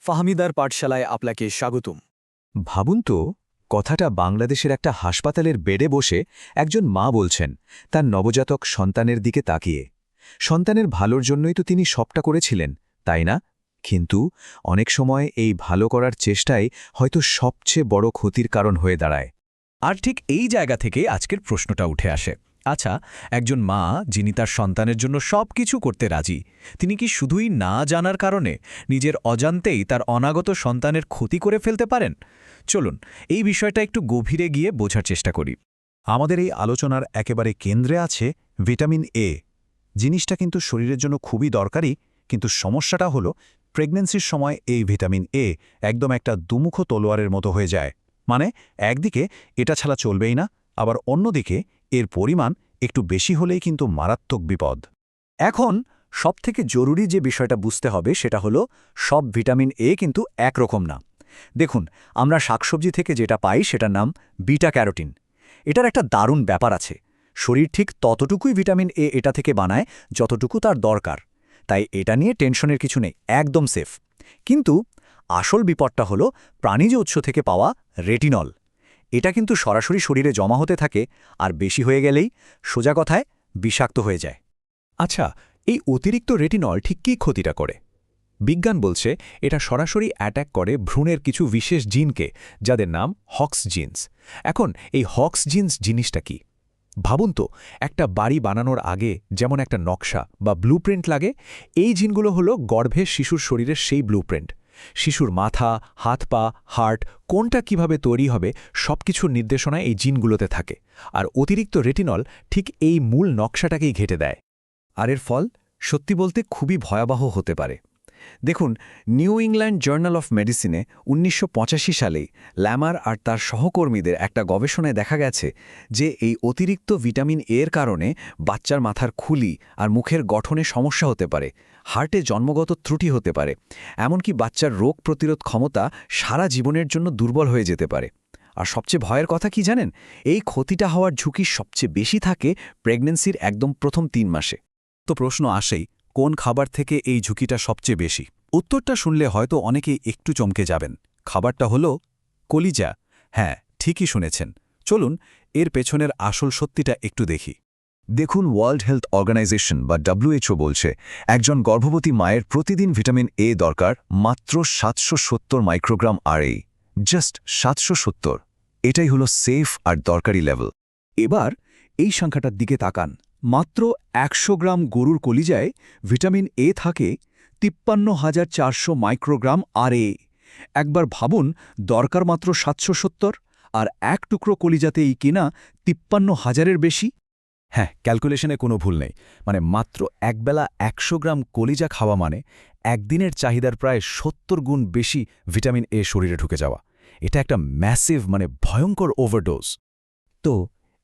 ফাহমিদার পাঠশালায় আপনাকে স্বাগতম। ভাবুন তো, কথাটা বাংলাদেশের একটা হাসপাতালের বেডে বসে একজন মা বলছেন তার নবজাতক সন্তানের দিকে তাকিয়ে। সন্তানের ভালোর জন্যই তো তিনি সবটা করেছিলেন, তাই না? কিন্তু অনেক সময় এই ভালো করার চেষ্টাই হয়তো সবচেয়ে বড় ক্ষতির কারণ হয়ে দাঁড়ায়। আর ঠিক এই জায়গা থেকে আজকের প্রশ্নটা উঠে আসে। আচ্ছা, একজন মা যিনি তার সন্তানের জন্য সব কিছু করতে রাজি, তিনি কি শুধুই না জানার কারণে নিজের অজান্তেই তার অনাগত সন্তানের ক্ষতি করে ফেলতে পারেন? চলুন এই বিষয়টা একটু গভীরে গিয়ে বোঝার চেষ্টা করি। আমাদের এই আলোচনার একেবারে কেন্দ্রে আছে ভিটামিন এ। জিনিসটা কিন্তু শরীরের জন্য খুবই দরকারি, কিন্তু সমস্যাটা হলো প্রেগন্যান্সির সময় এই ভিটামিন এ একদম একটা দুমুখো তলোয়ারের মতো হয়ে যায়। মানে একদিকে এটা ছাড়া চলবেই না, আবার অন্যদিকে এর পরিমাণ একটু বেশি হলেই কিন্তু মারাত্মক বিপদ। এখন সবথেকে জরুরি যে বিষয়টা বুঝতে হবে সেটা হলো সব ভিটামিন এ কিন্তু একরকম না। দেখুন, আমরা শাকসবজি থেকে যেটা পাই সেটার নাম বিটা ক্যারোটিন। এটার একটা দারুণ ব্যাপার আছে। শরীর ঠিক ততটুকুই ভিটামিন এ এটা থেকে বানায় যতটুকু তার দরকার। তাই এটা নিয়ে টেনশনের কিছু নেই, একদম সেফ। কিন্তু আসল বিপদটা হলো প্রাণীজ উৎস থেকে পাওয়া রেটিনল। এটা কিন্তু সরাসরি শরীরে জমা হতে থাকে, আর বেশি হয়ে গেলেই সোজা কথায় বিষাক্ত হয়ে যায়। আচ্ছা, এই অতিরিক্ত রেটিনল ঠিক কী ক্ষতিটা করে? বিজ্ঞান বলছে এটা সরাসরি অ্যাট্যাক করে ভ্রূণের কিছু বিশেষ জিনকে, যাদের নাম হক্স জিনস। এখন এই হক্স জিনস জিনিসটা কি? ভাবুন তো, একটা বাড়ি বানানোর আগে যেমন একটা নকশা বা ব্লুপ্রিন্ট লাগে, এই জিনগুলো হলো গর্ভে শিশুর শরীরের সেই ব্লুপ্রিন্ট। শিশুর মাথা, হাত পা, হার্ট কোনটা কিভাবে তৈরি হবে সবকিছুর নির্দেশনা এই জিনগুলোতে থাকে। আর অতিরিক্ত রেটিনল ঠিক এই মূল নকশাটাকেই ঘেঁটে দেয়। আর এর ফল সত্যি বলতে খুবই ভয়াবহ হতে পারে। দেখুন, নিউ ইংল্যান্ড জার্নাল অফ মেডিসিনে ১৯৮৫ সালেই ল্যামার আর তার সহকর্মীদের একটা গবেষণায় দেখা গেছে যে এই অতিরিক্ত ভিটামিন এর কারণে বাচ্চার মাথার খুলি আর মুখের গঠনে সমস্যা হতে পারে, হার্টে জন্মগত ত্রুটি হতে পারে, এমনকি বাচ্চার রোগ প্রতিরোধ ক্ষমতা সারা জীবনের জন্য দুর্বল হয়ে যেতে পারে। আর সবচেয়ে ভয়ের কথা কি জানেন? এই ক্ষতিটা হওয়ার ঝুঁকি সবচেয়ে বেশি থাকে প্রেগন্যান্সির একদম প্রথম ৩ মাসে। তো প্রশ্ন আসেই, কোন খাবার থেকে এই ঝুঁকিটা সবচেয়ে বেশি? উত্তরটা শুনলে হয়তো অনেকেই একটু চমকে যাবেন। খাবারটা হলো কলিজা। হ্যাঁ, ঠিকই শুনেছেন। চলুন এর পেছনের আসল সত্যিটা একটু দেখি। দেখুন, ওয়ার্ল্ড হেলথ অর্গানাইজেশন বা WHO বলছে একজন গর্ভবতী মায়ের প্রতিদিন ভিটামিন এ দরকার মাত্র ৭৭০ মাইক্রোগ্রাম আরএ। জাস্ট ৭৭০। এটাই হলো সেফ আর দরকারি লেভেল। এবার এই সংখ্যাটার দিকে তাকান। মাত্র ১০০ গ্রাম গরুর কলিজায় ভিটামিন এ থাকে ৫৩,৪০০ মাইক্রোগ্রাম আরএ। একবার ভাবুন, দরকার মাত্র ৭৭০, আর এক টুকরো কলিজাতেই কিনা ৫৩,০০০-এর বেশি। হ্যাঁ, ক্যালকুলেশনে কোনো ভুল নেই। মানে মাত্র একবেলা ১০০ গ্রাম কলিজা খাওয়া মানে একদিনের চাহিদার প্রায় ৭০ গুণ বেশি ভিটামিন এ শরীরে ঢুকে যাওয়া। এটা একটা ম্যাসিভ, মানে ভয়ঙ্কর ওভারডোজ। তো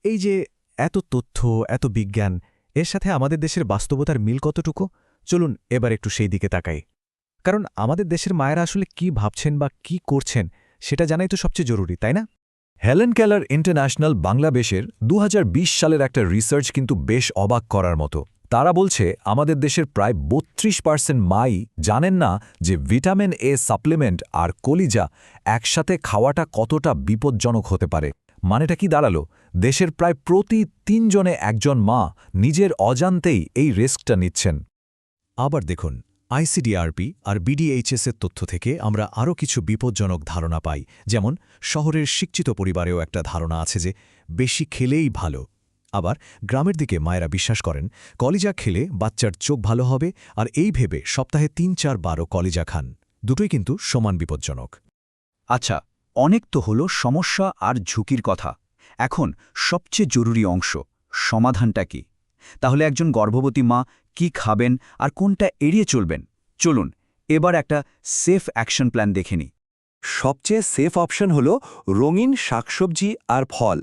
এই যে এত তথ্য, এত বিজ্ঞান, এর সাথে আমাদের দেশের বাস্তবতার মিল কতটুকু? চলুন এবার একটু সেই দিকে তাকাই। কারণ আমাদের দেশের মায়েরা আসলে কি ভাবছেন বা কি করছেন সেটা জানাই তো সবচেয়ে জরুরি, তাই না? হেলেন কেলার ইন্টারন্যাশনাল বাংলাদেশের ২০২০ সালের একটা রিসার্চ কিন্তু বেশ অবাক করার মতো। তারা বলছে আমাদের দেশের প্রায় ৩২% মাই জানেন না যে ভিটামিন এ সাপ্লিমেন্ট আর কলিজা একসাথে খাওয়াটা কতটা বিপজ্জনক হতে পারে। মানেটা কি দাঁড়ালো? দেশের প্রায় প্রতি ৩ জনে একজন মা নিজের অজান্তেই এই রিস্কটা নিচ্ছেন। আবার দেখুন, আইসিডিআরপি আর বিডিএইচএসের তথ্য থেকে আমরা আরও কিছু বিপজ্জনক ধারণা পাই। যেমন শহরের শিক্ষিত পরিবারেও একটা ধারণা আছে যে বেশি খেলেই ভালো। আবার গ্রামের দিকে মায়েরা বিশ্বাস করেন কলিজা খেলে বাচ্চার চোখ ভালো হবে, আর এই ভেবে সপ্তাহে ৩-৪ বারও কলিজা খান। দুটোই কিন্তু সমান বিপজ্জনক। আচ্ছা, অনেক তো হলো সমস্যা আর ঝুঁকির কথা। এখন সবচেয়ে জরুরি অংশ, সমাধানটা কি? তাহলে একজন গর্ভবতী মা কি খাবেন আর কোনটা এড়িয়ে চলবেন? চলুন এবার একটা সেফ অ্যাকশন প্ল্যান দেখে নিই। সবচেয়ে সেফ অপশন হলো রঙিন শাকসবজি আর ফল।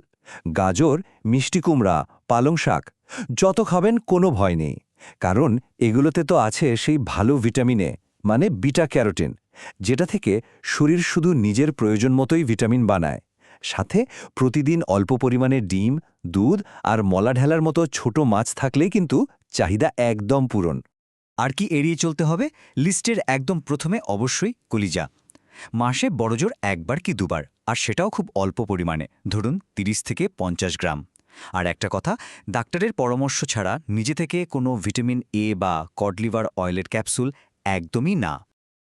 গাজর, মিষ্টি কুমড়া, পালং শাক যত খাবেন কোনো ভয় নেই, কারণ এগুলোতে তো আছে সেই ভালো ভিটামিন এ, মানে বিটা ক্যারোটিন, যেটা থেকে শরীর শুধু নিজের প্রয়োজন মতোই ভিটামিন বানায়। সাথে প্রতিদিন অল্প পরিমাণে ডিম, দুধ আর মলা ঢেলার মতো ছোট মাছ থাকলেই কিন্তু চাহিদা একদম পূরণ। আর কি এড়িয়ে চলতে হবে? লিস্টের একদম প্রথমে অবশ্যই কলিজা। মাসে বড়জোর একবার কি দুবার, আর সেটাও খুব অল্প পরিমাণে, ধরুন 30 থেকে 50 গ্রাম। আর একটা কথা, ডাক্তারের পরামর্শ ছাড়া নিজে থেকে কোনো ভিটামিন এ বা কড লিভার অয়েলের ক্যাপসুল একদমই না।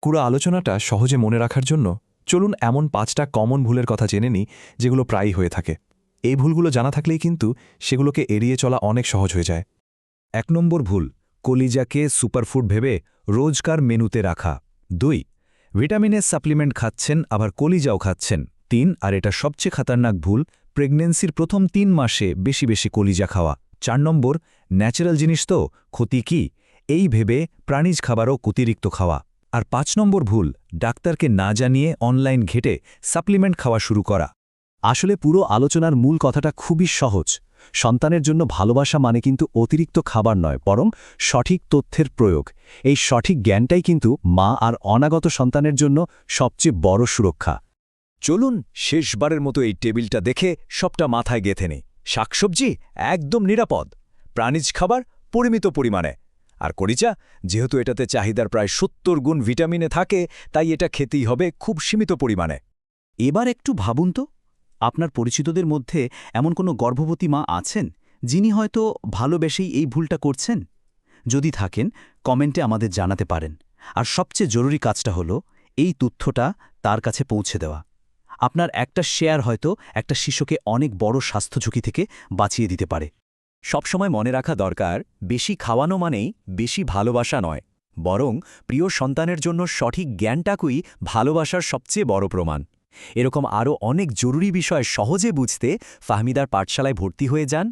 পুরো আলোচনাটা সহজে মনে রাখার জন্য চলুন এমন 5টা কমন ভুলের কথা জেনে নিই যেগুলো প্রায়ই হয়ে থাকে। এই ভুলগুলো জানা থাকলেই কিন্তু সেগুলোকে এড়িয়ে চলা অনেক সহজ হয়ে যায়। 1 নম্বর ভুল, কলিজাকে সুপারফুড ভেবে রোজকার মেনুতে রাখা। 2, ভিটামিনের সাপ্লিমেন্ট খাচ্ছেন আবার কলিজাও খাচ্ছেন। 3, আর এটা সবচেয়ে খাতারনাক ভুল, প্রেগন্যান্সির প্রথম 3 মাসে বেশি বেশি কলিজা খাওয়া। 4 নম্বর, ন্যাচারাল জিনিস তো, ক্ষতি কি, এই ভেবে প্রাণীজ খাবারও অতিরিক্ত খাওয়া। আর 5 নম্বর ভুল, ডাক্তারকে না জানিয়ে অনলাইন ঘেটে সাপ্লিমেন্ট খাওয়া শুরু করা। আসলে পুরো আলোচনার মূল কথাটা খুবই সহজ। সন্তানের জন্য ভালোবাসা মানে কিন্তু অতিরিক্ত খাবার নয়, বরং সঠিক তথ্যের প্রয়োগ। এই সঠিক জ্ঞানটাই কিন্তু মা আর অনাগত সন্তানের জন্য সবচেয়ে বড় সুরক্ষা। চলুন শেষবারের মতো এই টেবিলটা দেখে সবটা মাথায় গেঁথে নেই। শাকসবজি একদম নিরাপদ, প্রাণীজ খাবার পরিমিত পরিমাণে, আর কলিজা যেহেতু এটাতে চাহিদার প্রায় 70 গুণ ভিটামিনে থাকে, তাই এটা খেতেই হবে খুব সীমিত পরিমাণে। এবার একটু ভাবুন তো, আপনার পরিচিতদের মধ্যে এমন কোনো গর্ভবতী মা আছেন যিনি হয়তো ভালোবেসেই এই ভুলটা করছেন? যদি থাকেন, কমেন্টে আমাদের জানাতে পারেন। আর সবচেয়ে জরুরি কাজটা হলো এই তথ্যটা তার কাছে পৌঁছে দেওয়া। আপনার একটা শেয়ার হয়তো একটা শিশুকে অনেক বড় স্বাস্থ্য ঝুঁকি থেকে বাঁচিয়ে দিতে পারে। সবসময় মনে রাখা দরকার, বেশি খাওয়ানো মানেই বেশি ভালোবাসা নয়, বরং প্রিয় সন্তানের জন্য সঠিক জ্ঞানটাকুই ভালোবাসার সবচেয়ে বড় প্রমাণ। এরকম আরও অনেক জরুরি বিষয় সহজে বুঝতে ফাহমিদার পাঠশালায় ভর্তি হয়ে যান।